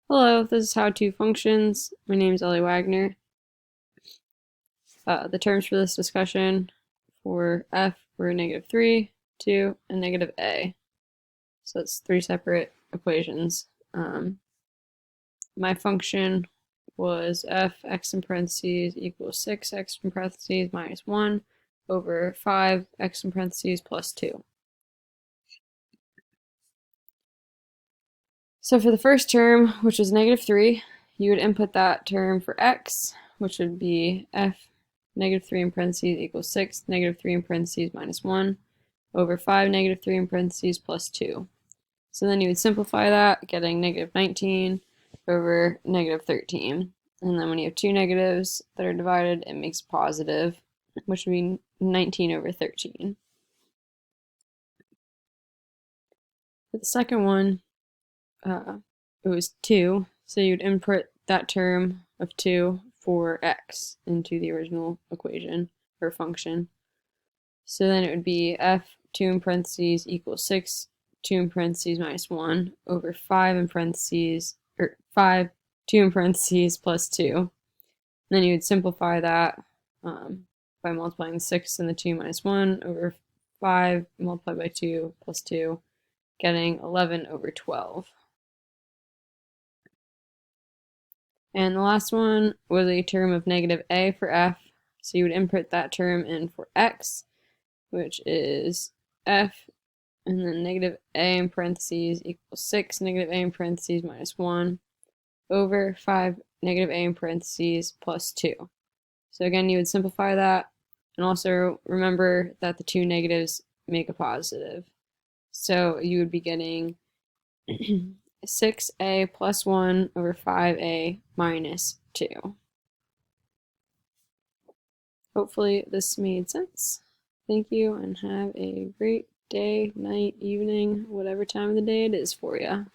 Hello, this is How To Functions. My name is Ellie Wagner. The terms for this discussion for f were -3, 2, and -a. So it's three separate equations. My function was f x in parentheses equals 6x in parentheses minus 1 over 5x in parentheses plus 2. So for the first term, which is -3, you would input that term for x, which would be f -3 in parentheses equals 6, -3 in parentheses minus 1, over 5 -3 in parentheses plus 2. So then you would simplify that, getting -19 over -13. And then when you have two negatives that are divided, it makes a positive, which would be 19 over 13. For the second one, it was 2, so you'd input that term of 2 for x into the original equation or function. So then it would be f 2 in parentheses equals 6, 2 in parentheses minus 1 over 5 in parentheses, or 5, 2 in parentheses plus 2. And then you would simplify that by multiplying the 6 and the 2 minus 1 over 5 multiplied by 2 plus 2, getting 11 over 12. And the last one was a term of -a for f, so you would input that term in for x, which is f, and then -a in parentheses equals 6, -a in parentheses minus 1, over 5 -a in parentheses plus 2. So again, you would simplify that, and also remember that the two negatives make a positive. So you would be getting 6a plus 1 over 5a minus 2. Hopefully this made sense. Thank you and have a great day, night, evening, whatever time of the day it is for you.